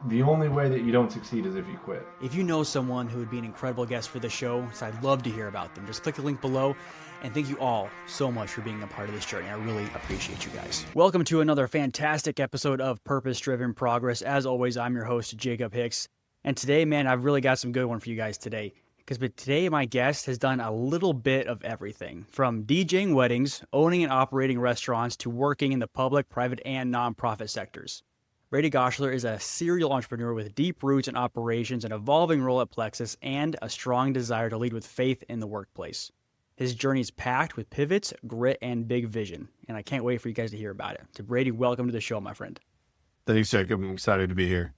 the only way that you don't succeed is if you quit. If you know someone who would be an incredible guest for the show, so I'd love to hear about them. Just click the link below. And thank you all so much for being a part of this journey. I really appreciate you guys. Welcome to another fantastic episode of Purpose Driven Progress. As always, I'm your host, Jacob Hicks. And today, man, I've really got some good one for you guys today. Because today, my guest has done a little bit of everything. From DJing weddings, owning and operating restaurants, to working in the public, private, and nonprofit sectors. Brady Gaschler is a serial entrepreneur with deep roots in operations, an evolving role at Plexus, and a strong desire to lead with faith in the workplace. His journey is packed with pivots, grit, and big vision, and I can't wait for you guys to hear about it. So Brady, welcome to the show, my friend. Thanks, Jacob. I'm excited to be here.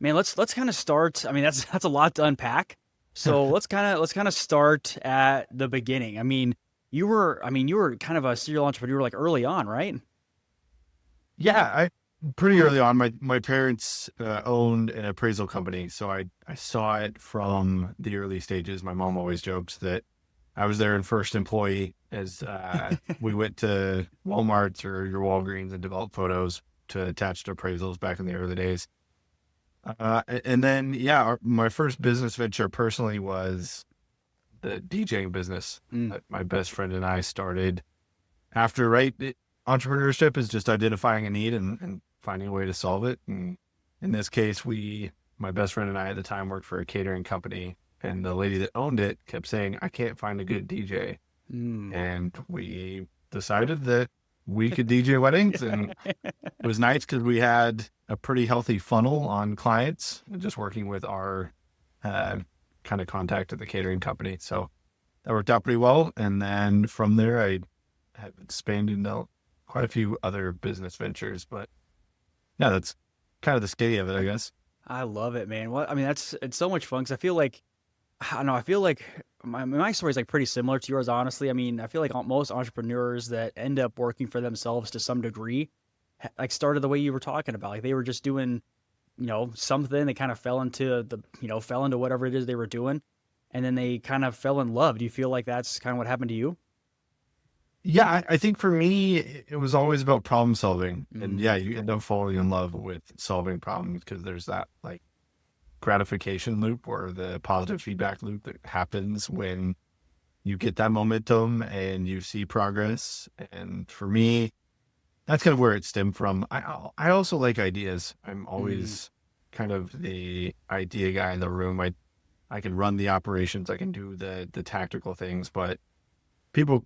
Man, let's kind of start. I mean, that's a lot to unpack. So let's kind of start at the beginning. I mean, you were kind of a serial entrepreneur like early on, right? Yeah, pretty early on. My parents owned an appraisal company, so I saw it from the early stages. My mom always jokes that I was their first employee as we went to Walmart's or your Walgreens and developed photos to attach to appraisals back in the early days. And then, my first business venture personally was the DJing business that my best friend and I started after, entrepreneurship is just identifying a need and finding a way to solve it. And in this case, my best friend and I at the time worked for a catering company, and the lady that owned it kept saying, I can't find a good DJ. And we decided that we could DJ weddings, and it was nice because we had a pretty healthy funnel on clients, just working with our kind of contact at the catering company. So that worked out pretty well. And then from there, I have expanded into quite a few other business ventures. But yeah, that's kind of the skinny of it, I guess. I love it, man. It's so much fun because I feel like my story is like pretty similar to yours, honestly. I mean, I feel like most entrepreneurs that end up working for themselves to some degree, like started the way you were talking about. Like they were just doing, something. They kind of fell into whatever it is they were doing, and then they kind of fell in love. Do you feel like that's kind of what happened to you? Yeah, I think for me, it was always about problem solving. And you end up falling in love with solving problems because there's that like gratification loop or the positive feedback loop that happens when you get that momentum and you see progress. And for me, that's kind of where it stemmed from. I also like ideas. I'm always kind of the idea guy in the room. I can run the operations. I can do the tactical things, but people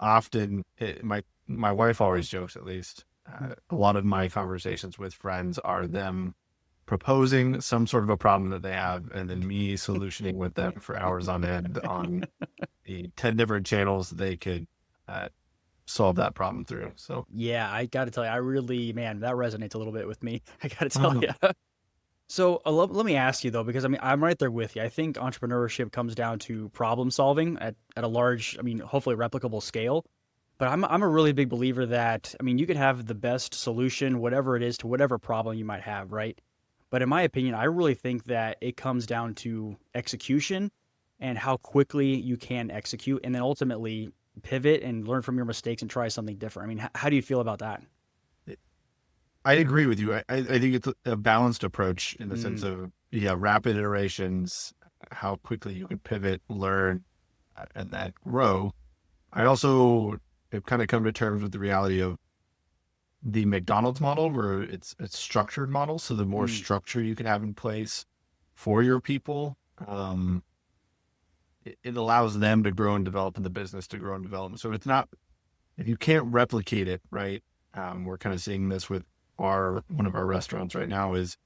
often, my wife always jokes, at least, a lot of my conversations with friends are them proposing some sort of a problem that they have, and then me solutioning with them for hours on end on the 10 different channels they could solve that problem through. So yeah, I got to tell you, that resonates a little bit with me. I got to tell you. So let me ask you though, because I'm right there with you. I think entrepreneurship comes down to problem solving at a large, hopefully replicable scale. But I'm a really big believer that, you could have the best solution, whatever it is, to whatever problem you might have, right? But in my opinion, I really think that it comes down to execution and how quickly you can execute, and then ultimately pivot and learn from your mistakes and try something different. How do you feel about that? I agree with you. I think it's a balanced approach in the sense of, rapid iterations, how quickly you can pivot, learn, and then grow. I also have kind of come to terms with the reality of the McDonald's model, where it's a structured model. So the more structure you can have in place for your people, it allows them to grow and develop, and the business to grow and develop. So it's not, if you can't replicate it, right? We're kind of seeing this with one of our restaurants right now, is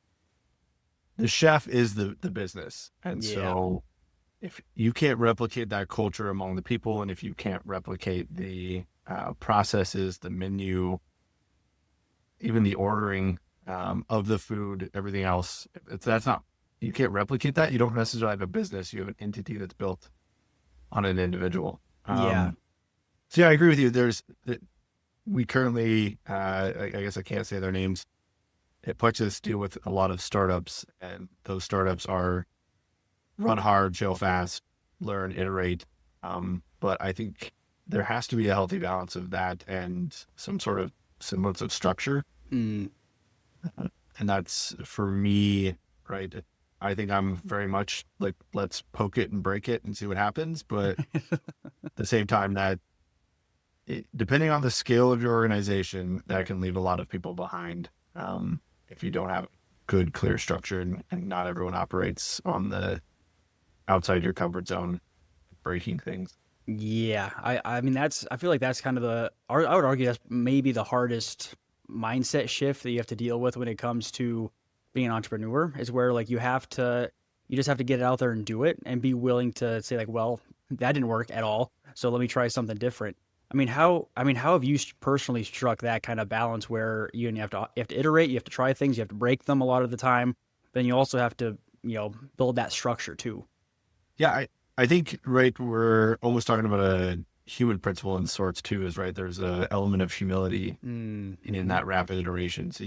the chef is the business. And so if you can't replicate that culture among the people, and if you can't replicate the processes, the menu, even the ordering of the food, everything else, you can't replicate that. You don't necessarily have a business. You have an entity that's built on an individual. So I agree with you. We currently, I guess I can't say their names, at Plexus deal with a lot of startups, and those startups are run hard, fail fast, learn, iterate. But I think there has to be a healthy balance of that and some sort of semblance of structure. And that's for me, right? I think I'm very much like, let's poke it and break it and see what happens. But at the same time, depending on the scale of your organization, that can leave a lot of people behind if you don't have good, clear structure, and not everyone operates on the outside your comfort zone, breaking things. Yeah, I mean I feel like that's kind of I would argue that's maybe the hardest mindset shift that you have to deal with when it comes to being an entrepreneur, is where like you just have to get it out there and do it and be willing to say like, well, that didn't work at all, so let me try something different. How have you personally struck that kind of balance where you have to iterate, you have to try things, you have to break them a lot of the time, then you also have to, build that structure too. Yeah, I think, right, we're almost talking about a human principle in sorts too, is right. There's an element of humility in that rapid iteration. So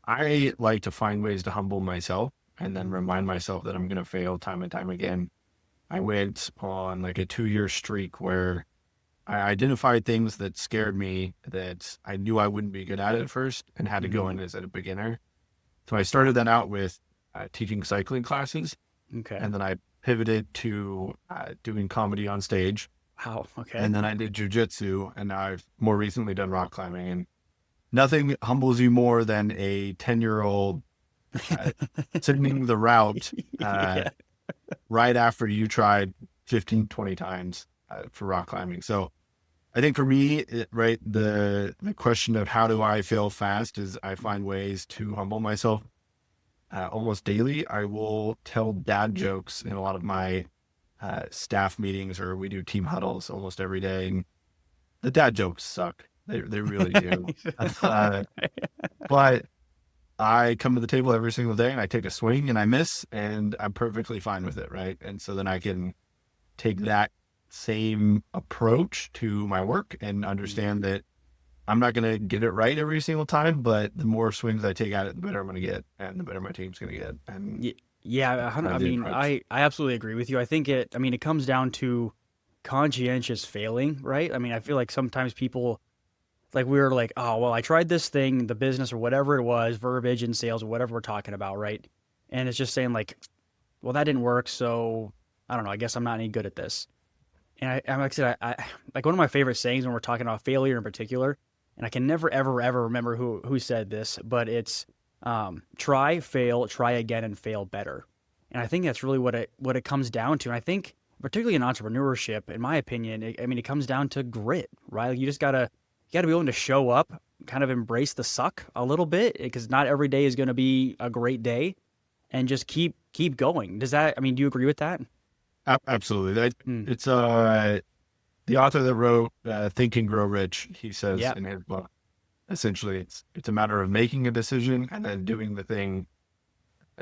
I like to find ways to humble myself and then remind myself that I'm going to fail time and time again. I went on like a 2-year streak where I identified things that scared me that I knew I wouldn't be good at first and had to go in as a beginner. So I started that out with teaching cycling classes. Okay. And then I pivoted to doing comedy on stage. Wow. Okay. And then I did jujitsu, and now I've more recently done rock climbing. And nothing humbles you more than a 10-year-old sitting the route Yeah. right after you tried 15, 20 times for rock climbing. So I think for me, right, the question of how do I fail fast is I find ways to humble myself. Almost daily, I will tell dad jokes in a lot of my staff meetings, or we do team huddles almost every day. And the dad jokes suck. They really do. But I come to the table every single day and I take a swing and I miss, and I'm perfectly fine with it, right? And so then I can take that same approach to my work and understand that I'm not going to get it right every single time, but the more swings I take at it, the better I'm going to get, and the better my team's going to get. And yeah, I absolutely agree with you. I think it comes down to conscientious failing, right? I mean, I feel like sometimes people, like we were like, oh, well, I tried this thing, the business or whatever it was, verbiage in sales or whatever we're talking about, right? And it's just saying like, well, that didn't work, so I don't know, I guess I'm not any good at this. And like I said, I like one of my favorite sayings when we're talking about failure in particular, and I can never, ever, ever remember who said this, but it's try, fail, try again, and fail better. And I think that's really what it comes down to. And I think particularly in entrepreneurship, in my opinion, it comes down to grit, right? Like you gotta be willing to show up, kind of embrace the suck a little bit, because not every day is going to be a great day, and just keep going. Do you agree with that? Absolutely. It's the author that wrote Think and Grow Rich. He says in his book, essentially, it's a matter of making a decision and then doing the thing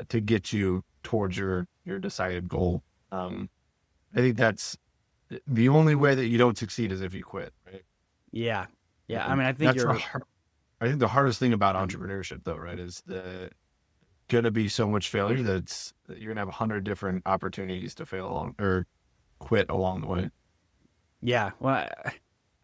to get you towards your decided goal. I think that's the only way that you don't succeed is if you quit, right? Yeah. I mean, I think I think the hardest thing about entrepreneurship, though, right, is going to be so much failure that you're going to have 100 different opportunities to fail along or quit along the way. Yeah. Well,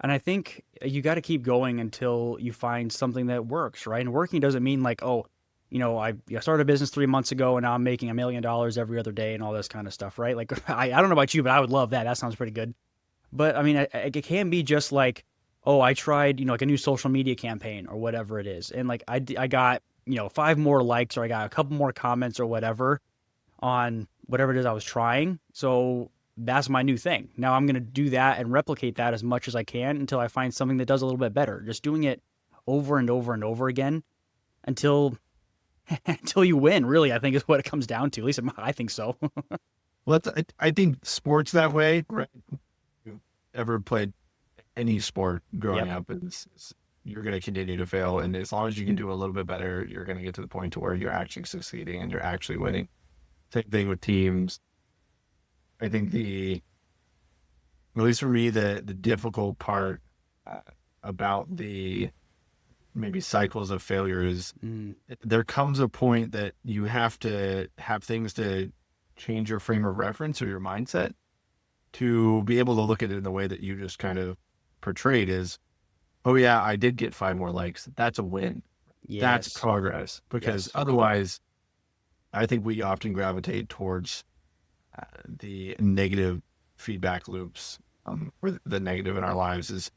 and I think you got to keep going until you find something that works, right? And working doesn't mean like, oh, I started a business 3 months ago and now I'm making $1 million every other day and all this kind of stuff, right? Like, I don't know about you, but I would love that. That sounds pretty good. But I mean, it can be just like, oh, I tried, like a new social media campaign or whatever it is. And like, I got, 5 more likes, or I got a couple more comments or whatever on whatever it is I was trying. So that's my new thing. Now I'm going to do that and replicate that as much as I can until I find something that does a little bit better. Just doing it over and over and over again until you win, really, I think is what it comes down to. At least I think so. Well, I think sports that way, right? You ever played any sport growing up, you're going to continue to fail. And as long as you can do a little bit better, you're going to get to the point to where you're actually succeeding and you're actually winning. Same thing with teams. I think at least for me, the difficult part about the maybe cycles of failure is there comes a point that you have to have things to change your frame of reference or your mindset to be able to look at it in the way that you just kind of portrayed is, oh yeah, I did get 5 more likes. That's a win. That's Yes. progress, because Yes. otherwise I think we often gravitate towards the negative feedback loops, or the negative in our lives is,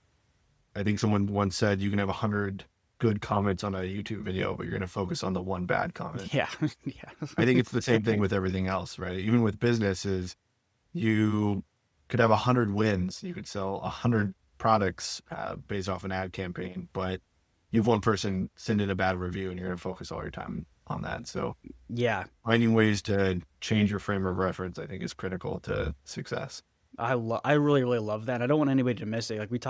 I think someone once said, you can have 100 good comments on a YouTube video, but you're going to focus on the one bad comment. Yeah. Yeah. I think it's the same thing with everything else, right? Even with businesses, you could have 100 wins. You could sell 100 products based off an ad campaign, but you have one person send in a bad review and you're going to focus all your time on that. So Yeah. finding ways to change your frame of reference, I think, is critical to success. I really, really love that. I don't want anybody to miss it. Like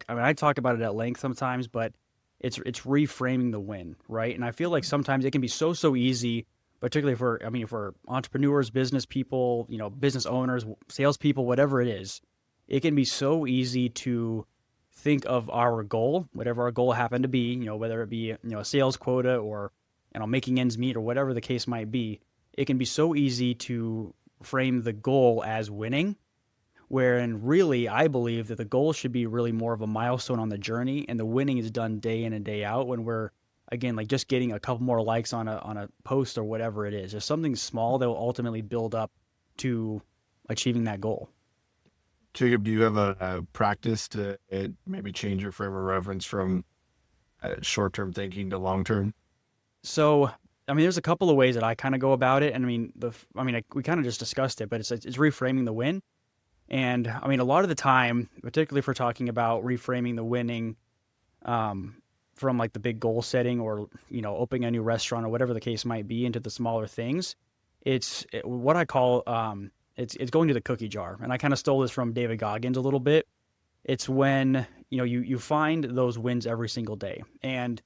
I talk about it at length sometimes, but it's reframing the win, right? And I feel like sometimes it can be so easy, particularly for entrepreneurs, business people, business owners, salespeople, whatever it is. It can be so easy to think of our goal, whatever our goal happened to be, whether it be a sales quota or making ends meet or whatever the case might be. It can be so easy to frame the goal as winning, wherein really I believe that the goal should be really more of a milestone on the journey, and the winning is done day in and day out when we're, again, like just getting a couple more likes on a post or whatever it is. There's something small that will ultimately build up to achieving that goal. Jacob, do you have a practice to maybe change your frame of reference from short-term thinking to long-term? So, there's a couple of ways that I kind of go about it, and we kind of just discussed it, but it's reframing the win. And a lot of the time, particularly if we're talking about reframing the winning, from like the big goal setting or, opening a new restaurant or whatever the case might be, into the smaller things, what I call, it's going to the cookie jar. And I kind of stole this from David Goggins a little bit. It's when, you find those wins every single day. And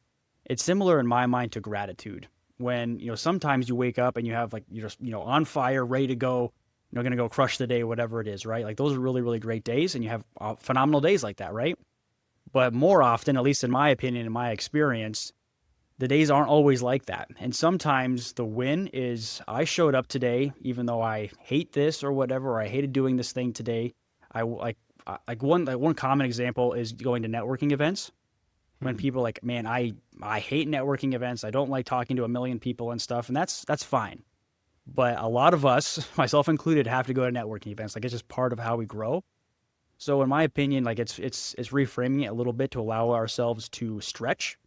it's similar in my mind to gratitude. When, sometimes you wake up and you have like, you're just, on fire, ready to go, going to go crush the day, whatever it is, right? Like those are really, really great days, and you have phenomenal days like that, right? But more often, at least in my opinion, in my experience, the days aren't always like that. And sometimes the win is, I showed up today, even though I hate this or whatever, or I hated doing this thing today. One common example is going to networking events. When people are like, man, I hate networking events. I don't like talking to a million people and stuff. And that's fine. But a lot of us, myself included, have to go to networking events. Like, it's just part of how we grow. So in my opinion, like it's reframing it a little bit to allow ourselves to stretch.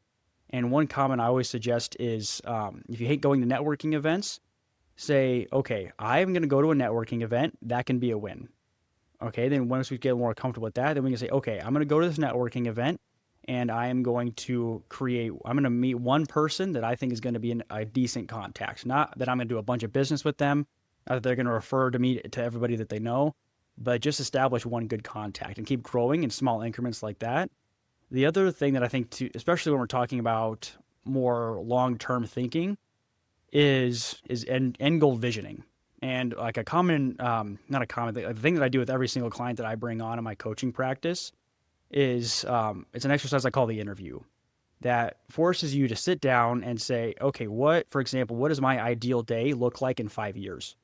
And one comment I always suggest is, if you hate going to networking events, say, okay, I'm going to go to a networking event. That can be a win. Okay, then once we get more comfortable with that, then we can say, okay, I'm going to go to this networking event, and I'm going to meet one person that I think is going to be a decent contact. Not that I'm going to do a bunch of business with them, not that they're going to refer to me to everybody that they know, but just establish one good contact and keep growing in small increments like that. The other thing that I think, too, especially when we're talking about more long-term thinking, is end goal visioning. And like a common, not a common thing, the thing that I do with every single client that I bring on in my coaching practice is, it's an exercise I call the interview, that forces you to sit down and say, okay, for example, what does my ideal day look like in 5 years?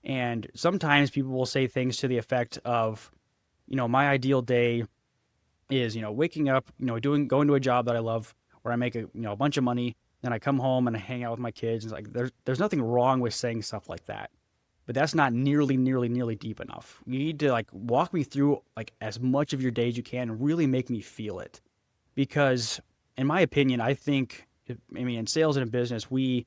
And sometimes people will say things to the effect of, my ideal day is, waking up, going to a job that I love, where I make a bunch of money, then I come home and I hang out with my kids. It's like, there's nothing wrong with saying stuff like that, but that's not nearly deep enough. You need to like walk me through like as much of your day as you can and really make me feel it. Because in my opinion, I think, in sales and in business, we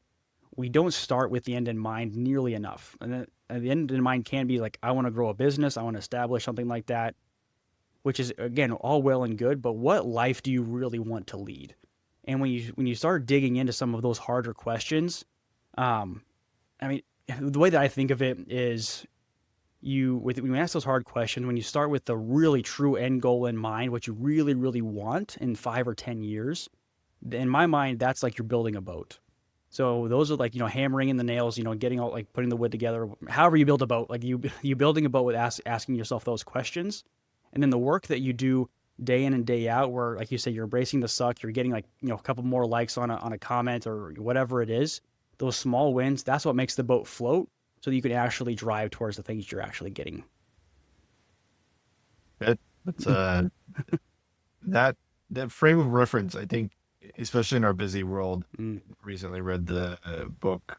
don't start with the end in mind nearly enough. And the end in mind can be like, I want to grow a business, I want to establish something like that, which is, again, all well and good, but what life do you really want to lead? And when you start digging into some of those harder questions, the way that I think of it is, when you ask those hard questions, when you start with the really true end goal in mind, what you really, really want in 5 or 10 years, in my mind, that's like you're building a boat. So those are like, hammering in the nails, getting all like putting the wood together, however you build a boat, like you building a boat with asking yourself those questions. And then the work that you do day in and day out, where, like you say, you're embracing the suck, you're getting like, a couple more likes on a comment or whatever it is, those small wins, that's what makes the boat float, so that you can actually drive towards the things you're actually getting. That's that frame of reference, I think, especially in our busy world. Recently read the book,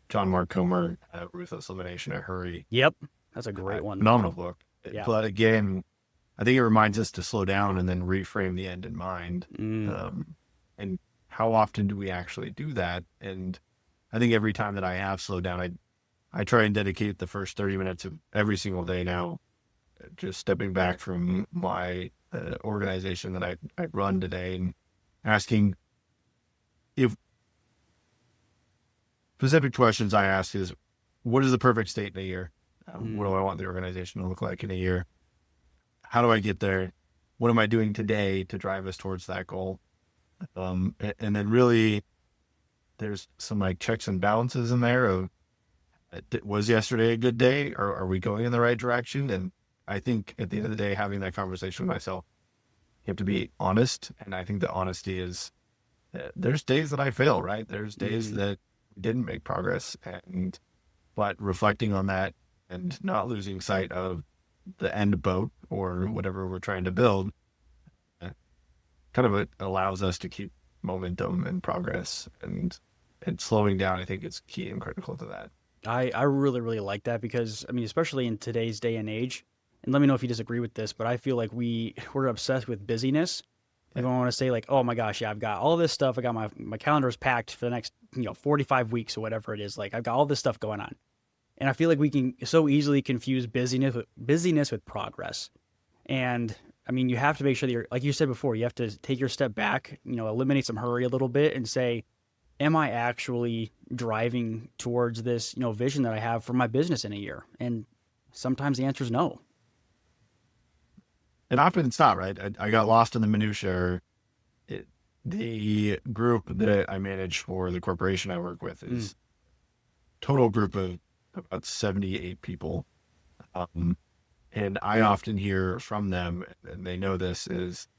John Mark Comer, Ruthless Elimination in a Hurry. Yep. That's a great one. Phenomenal book. Yeah. But again, I think it reminds us to slow down and then reframe the end in mind. And how often do we actually do that? And I think every time that I have slowed down, I try and dedicate the first 30 minutes of every single day now, just stepping back from my organization that I run today and asking, if specific questions I ask is, what is the perfect state in a year? What do I want the organization to look like in a year? How do I get there? What am I doing today to drive us towards that goal? And then really there's some like checks and balances in there of, was yesterday a good day, or are we going in the right direction? And I think at the end of the day, having that conversation with myself, you have to be honest. And I think the honesty is, there's days that I fail, right? There's days that didn't make progress, but reflecting on that and not losing sight of the end boat or whatever we're trying to build, kind of allows us to keep momentum and progress, and slowing down, I think, is key and critical to that. I really, really like that because, I mean, especially in today's day and age, and let me know if you disagree with this, but I feel like we're obsessed with busyness. Like, I want to say like, oh my gosh, yeah, I've got all this stuff. I got my calendar is packed for the next, 45 weeks or whatever it is. Like, I've got all this stuff going on. And I feel like we can so easily confuse busyness with progress. And I mean, you have to make sure that you're, like you said before, you have to take your step back, eliminate some hurry a little bit and say, am I actually driving towards this, vision that I have for my business in a year? And sometimes the answer is no. And often it's not, right? I got lost in the minutia. The group that I manage for the corporation I work with is total group of about 78 people. And I often hear from them, and they know this, is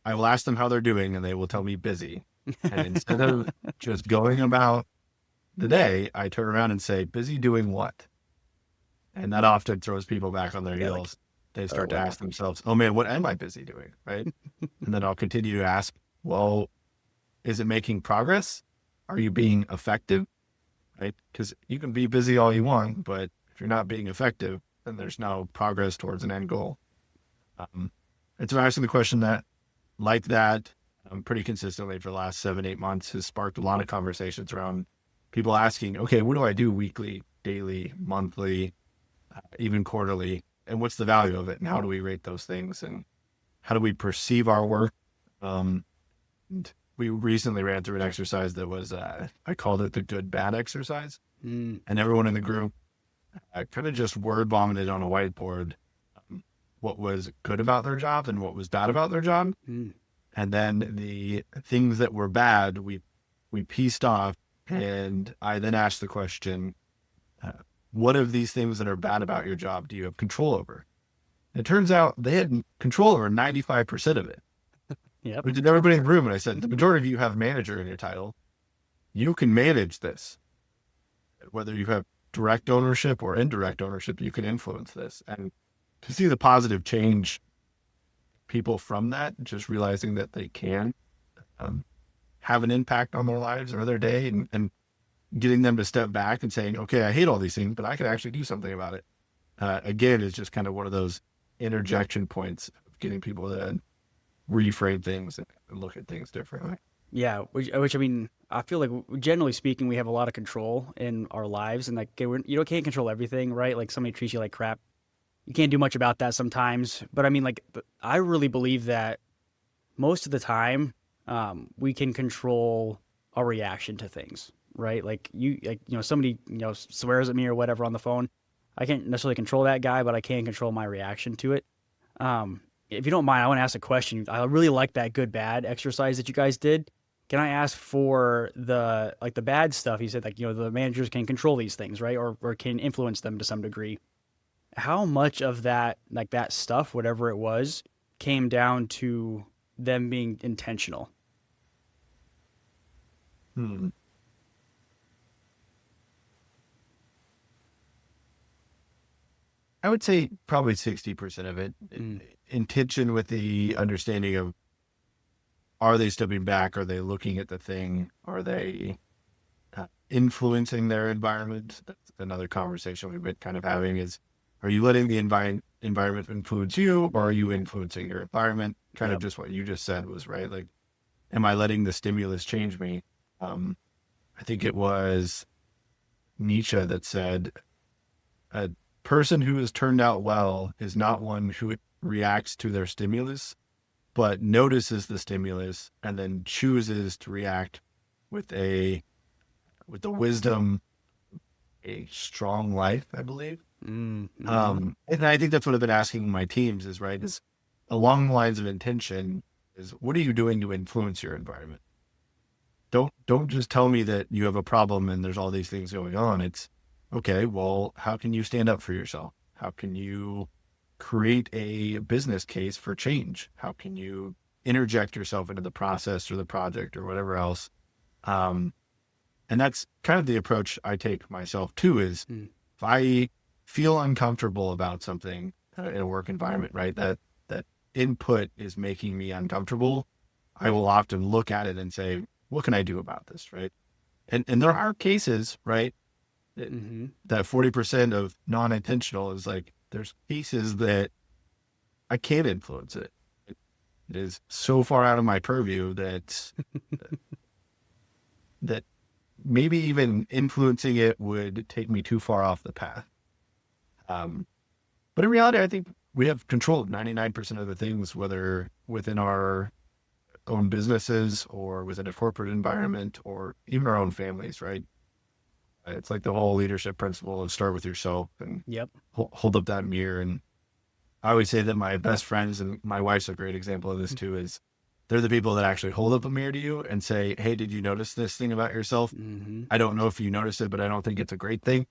I will ask them how they're doing and they will tell me busy. And instead of just going about the day, I turn around and say, busy doing what? And that often throws people back on their heels. They start to ask themselves, oh man, what am I busy doing? Right. And then I'll continue to ask, well, is it making progress? Are you being effective? Right? Because you can be busy all you want, but if you're not being effective, then there's no progress towards an end goal. And so asking the question like that, pretty consistently for the last 7-8 months has sparked a lot of conversations around people asking, okay, what do I do weekly, daily, monthly, even quarterly? And what's the value of it? And how do we rate those things? And how do we perceive our work? And we recently ran through an exercise that was, I called it the good bad exercise. And everyone in the group kind of just word vomited on a whiteboard what was good about their job and what was bad about their job. And then the things that were bad, we pieced off. And I then asked the question, what of these things that are bad about your job do you have control over? It turns out they had control over 95% of it. Yep. We did everybody in the room, and I said, the majority of you have manager in your title. You can manage this. Whether you have direct ownership or indirect ownership, you can influence this. And to see the positive change people from that, just realizing that they can have an impact on their lives or their day, and getting them to step back and saying, okay, I hate all these things, but I can actually do something about it. Again, it's just kind of one of those interjection points of getting people to reframe things and look at things differently. Yeah, which I mean, I feel like generally speaking, we have a lot of control in our lives, and like you can't control everything, right? Like somebody treats you like crap, you can't do much about that sometimes. But I mean, like I really believe that most of the time, we can control our reaction to things, right? Like somebody swears at me or whatever on the phone. I can't necessarily control that guy, but I can control my reaction to it. If you don't mind, I want to ask a question. I really like that good bad exercise that you guys did. Can I ask for the bad stuff? You said the managers can control these things, right? Or can influence them to some degree. How much of that, like that stuff, whatever it was, came down to them being intentional? I would say probably 60% of it. Intention with the understanding of are they stepping back? Are they looking at the thing? Are they influencing their environment? That's another conversation we've been kind of having is, are you letting the environment influence you, or are you influencing your environment? Kind of just what you just said was right. Like, am I letting the stimulus change me? I think it was Nietzsche that said, a person who has turned out well is not one who reacts to their stimulus, but notices the stimulus and then chooses to react with the wisdom, a strong life, I believe. Mm-hmm. And I think that's what I've been asking my teams is, right, is along the lines of intention is, what are you doing to influence your environment? Don't just tell me that you have a problem and there's all these things going on. It's, okay, well, how can you stand up for yourself? How can you create a business case for change? How can you interject yourself into the process or the project or whatever else? And that's kind of the approach I take myself too, is if I feel uncomfortable about something in a work environment, right, that input is making me uncomfortable, I will often look at it and say, what can I do about this, right? And there are cases, right, that 40% of non-intentional is like, there's cases that I can't influence it. It is so far out of my purview that that maybe even influencing it would take me too far off the path. But in reality, I think we have control of 99% of the things, whether within our own businesses or within a corporate environment or even our own families, right? It's like the whole leadership principle of start with yourself and hold up that mirror. And I always say that my best friends, and my wife's a great example of this too, is they're the people that actually hold up a mirror to you and say, hey, did you notice this thing about yourself? I don't know if you noticed it, but I don't think it's a great thing.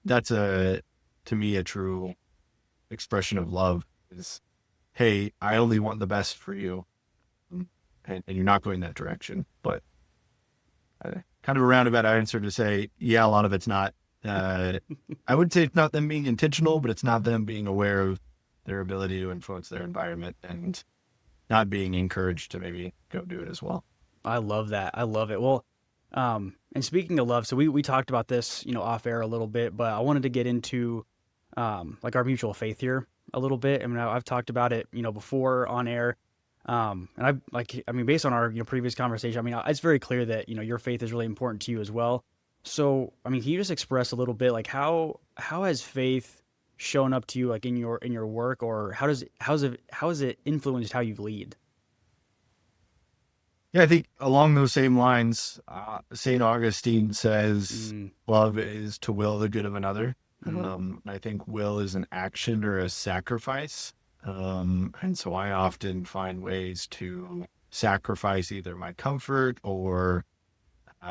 That's to me, a true expression of love is, hey, I only want the best for you. And you're not going that direction. But kind of a roundabout answer to say, yeah, a lot of it's not. I would say it's not them being intentional, but it's not them being aware of their ability to influence their environment and not being encouraged to maybe go do it as well. I love that. I love it. Well, and speaking of love, so we talked about this, off air a little bit, but I wanted to get into like our mutual faith here a little bit. I mean, I've talked about it, before on air. And based on our previous conversation, it's very clear that your faith is really important to you as well. So, can you just express a little bit like how has faith shown up to you, like in your work, or how has it influenced how you lead? Yeah, I think along those same lines, St. Augustine says, love is to will the good of another. I think will is an action or a sacrifice. And so I often find ways to sacrifice either my comfort or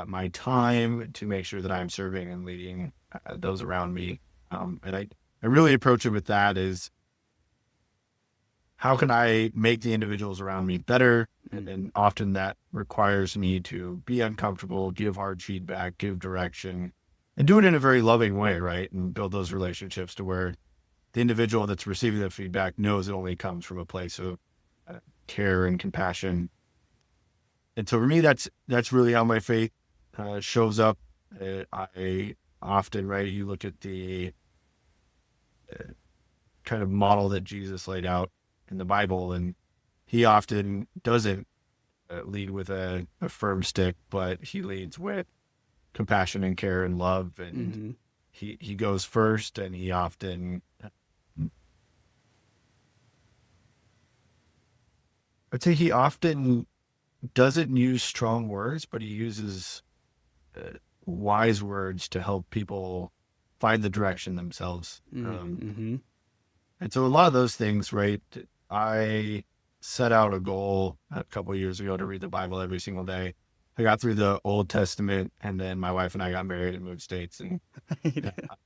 my time to make sure that I'm serving and leading those around me. And I really approach it with that is, how can I make the individuals around me better? And often that requires me to be uncomfortable, give hard feedback, give direction, and do it in a very loving way, right? And build those relationships to where the individual that's receiving the feedback knows it only comes from a place of care and compassion. And so for me, that's really how my faith shows up. I often, right, you look at the kind of model that Jesus laid out in the Bible, and he often doesn't lead with a firm stick, but he leads with compassion and care and love. And he goes first, and he often, I'd say he often doesn't use strong words, but he uses wise words to help people find the direction themselves. And so a lot of those things, right, I set out a goal a couple of years ago to read the Bible every single day. I got through the Old Testament, and then my wife and I got married and moved states, and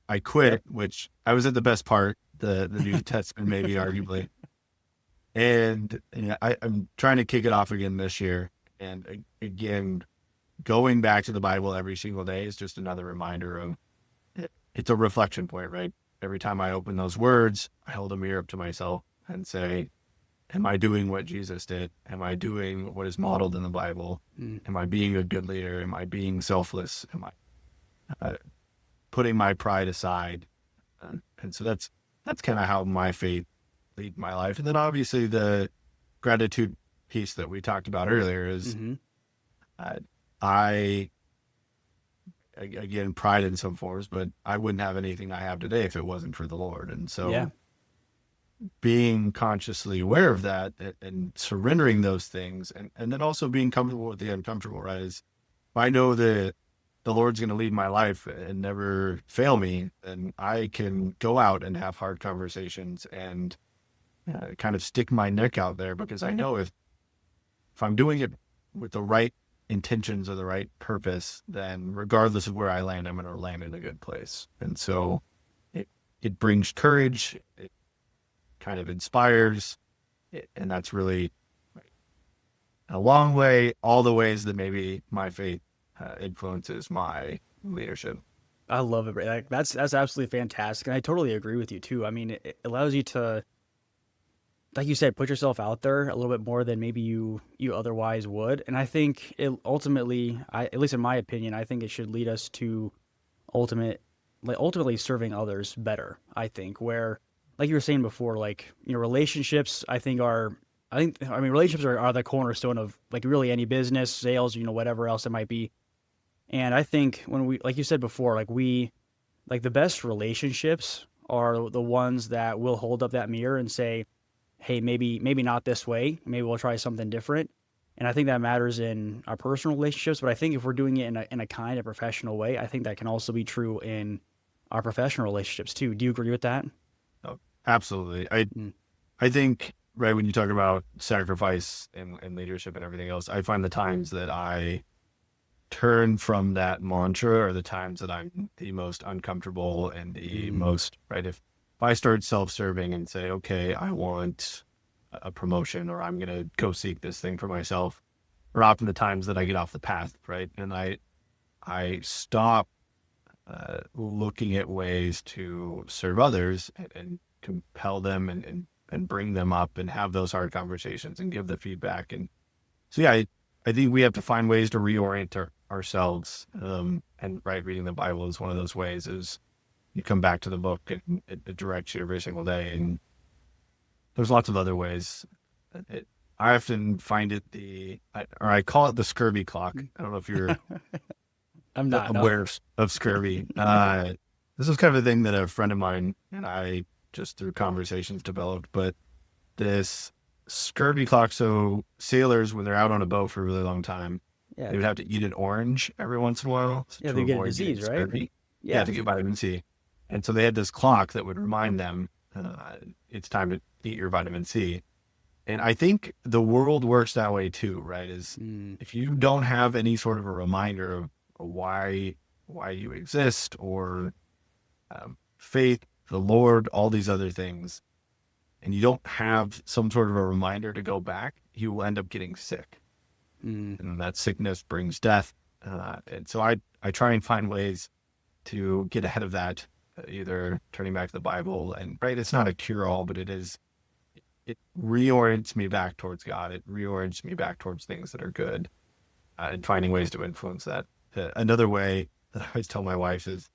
I quit, which I was at the best part, the New Testament, maybe arguably. And I'm trying to kick it off again this year. And again, going back to the Bible every single day is just another reminder of, it's a reflection point, right? Every time I open those words, I hold a mirror up to myself and say, am I doing what Jesus did? Am I doing what is modeled in the Bible? Am I being a good leader? Am I being selfless? Am I putting my pride aside? And so that's kind of how my faith lead my life. And then obviously the gratitude piece that we talked about earlier is I, again, pride in some forms, but I wouldn't have anything I have today if it wasn't for the Lord. And so being consciously aware of that and surrendering those things, and then also being comfortable with the uncomfortable, right? Is if I know that the Lord's going to lead my life and never fail me, then I can go out and have hard conversations and kind of stick my neck out there, because I know if I'm doing it with the right intentions or the right purpose, then regardless of where I land, I'm going to land in a good place. And so it brings courage, it kind of inspires, and that's really a long way, all the ways that maybe my faith influences my leadership. I love it. Like, that's absolutely fantastic. And I totally agree with you too. I mean, it allows you to, like you said, put yourself out there a little bit more than maybe you otherwise would. And I think it ultimately, at least in my opinion, I think it should lead us to ultimately serving others better. I think, where, like you were saying before, like, relationships, I mean, relationships are the cornerstone of like really any business, sales, whatever else it might be. And I think when we, like you said before, like the best relationships are the ones that will hold up that mirror and say, hey, maybe not this way. Maybe we'll try something different. And I think that matters in our personal relationships. But I think if we're doing it in a kind of professional way, I think that can also be true in our professional relationships too. Do you agree with that? Oh, absolutely. I think, right, when you talk about sacrifice and leadership and everything else, I find the times that I turn from that mantra are the times that I'm the most uncomfortable and the most, right? If I start self-serving and say, okay, I want a promotion, or I'm going to go seek this thing for myself, are often the times that I get off the path, right? And I stop looking at ways to serve others and compel them and bring them up and have those hard conversations and give the feedback. And so, yeah, I think we have to find ways to reorient ourselves. And right, reading the Bible is one of those ways. Is you come back to the book and it directs you every single day. And there's lots of other ways. I often find it I call it the scurvy clock. I don't know if you're I'm not aware of scurvy. This is kind of a thing that a friend of mine and I just through conversations developed, but this scurvy clock. So sailors, when they're out on a boat for a really long time, they would have to eat an orange every once in a while. Yeah, they get a disease, right? Scurvy. Yeah, to get vitamin C. And so they had this clock that would remind them it's time to eat your vitamin C. And I think the world works that way too, right? Is if you don't have any sort of a reminder of why you exist, or faith, the Lord, all these other things, and you don't have some sort of a reminder to go back, you will end up getting sick. And that sickness brings death. And so I try and find ways to get ahead of that, either turning back to the Bible, and right, it's not a cure-all, but it reorients me back towards God. It reorients me back towards things that are good, and finding ways to influence that. Another way that I always tell my wife is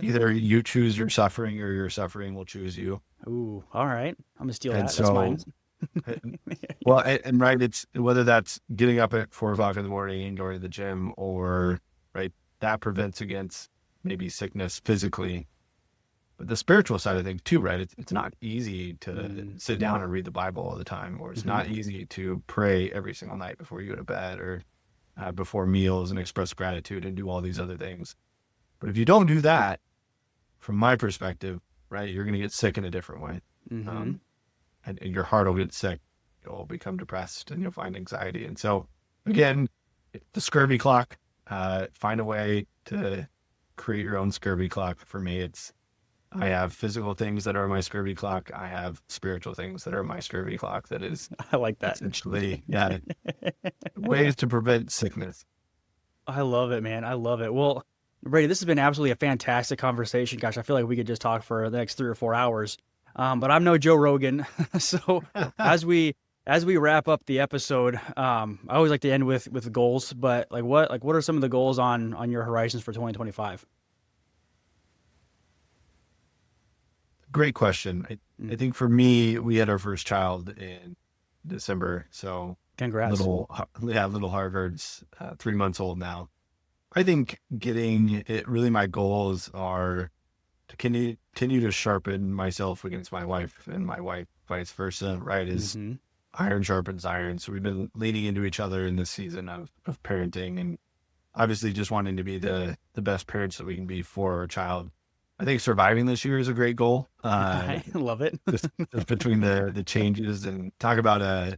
either you choose your suffering or your suffering will choose you. Ooh, all right. I'm gonna steal And that. so, That's mine. Well, and right, it's whether that's getting up at 4 o'clock in the morning and going to the gym, or right, that prevents against maybe sickness physically. But the spiritual side of things too, right? It's not easy to sit down and read the Bible all the time, or it's not easy to pray every single night before you go to bed, or before meals, and express gratitude and do all these other things. But if you don't do that, from my perspective, right, you're going to get sick in a different way. And your heart will get sick. You'll become depressed and you'll find anxiety. And so, again, the scurvy clock, find a way to create your own scurvy clock. For me, I have physical things that are my scurvy clock. I have spiritual things that are my scurvy clock. That is, I like that. Essentially, yeah, ways to prevent sickness. I love it, man. I love it. Well, Brady, this has been absolutely a fantastic conversation. Gosh, I feel like we could just talk for the next 3 or 4 hours. But I'm no Joe Rogan. So as we As we wrap up the episode, I always like to end with goals, but what are some of the goals on your horizons for 2025? Great question. I think for me, we had our first child in December, so Congrats. little Harvard's 3 months old now. I think getting it, really my goals are to continue to sharpen myself against my wife and my wife vice versa, right? Is iron sharpens iron. So we've been leaning into each other in this season of parenting, and obviously just wanting to be the best parents that we can be for our child. I think surviving this year is a great goal. I love it. just between the changes, and talk about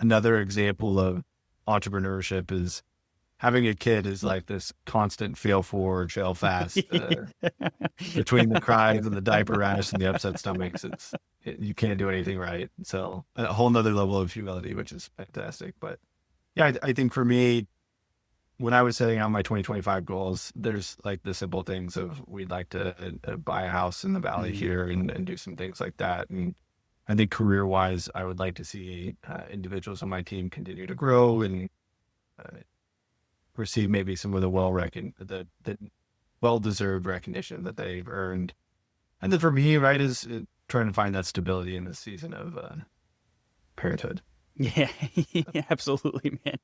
another example of entrepreneurship is having a kid is like this constant fail forward, fail fast. Between the cries and the diaper rash and the upset stomachs, you can't do anything right. So a whole nother level of humility, which is fantastic. But yeah, I think for me, when I was setting out my 2025 goals, there's like the simple things of we'd like to buy a house in the valley here and do some things like that. And I think career-wise, I would like to see individuals on my team continue to grow and receive maybe some of the well-deserved recognition that they've earned. And then for me, right, is trying to find that stability in this season of parenthood. Yeah, absolutely, man.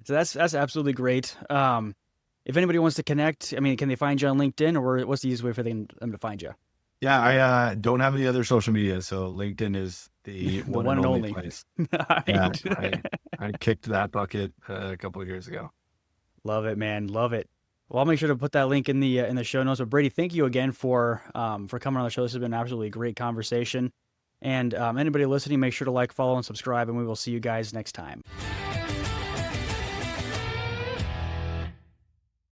So that's absolutely great. If anybody wants to connect, I mean, can they find you on LinkedIn, or what's the easiest way for them to find you? Yeah, I don't have any other social media, so LinkedIn is the one and only place. Yeah, I kicked that bucket a couple of years ago. Love it, man. Love it. Well, I'll make sure to put that link in the show notes. But Brady, thank you again for coming on the show. This has been an absolutely great conversation. And anybody listening, make sure to like, follow, and subscribe, and we will see you guys next time.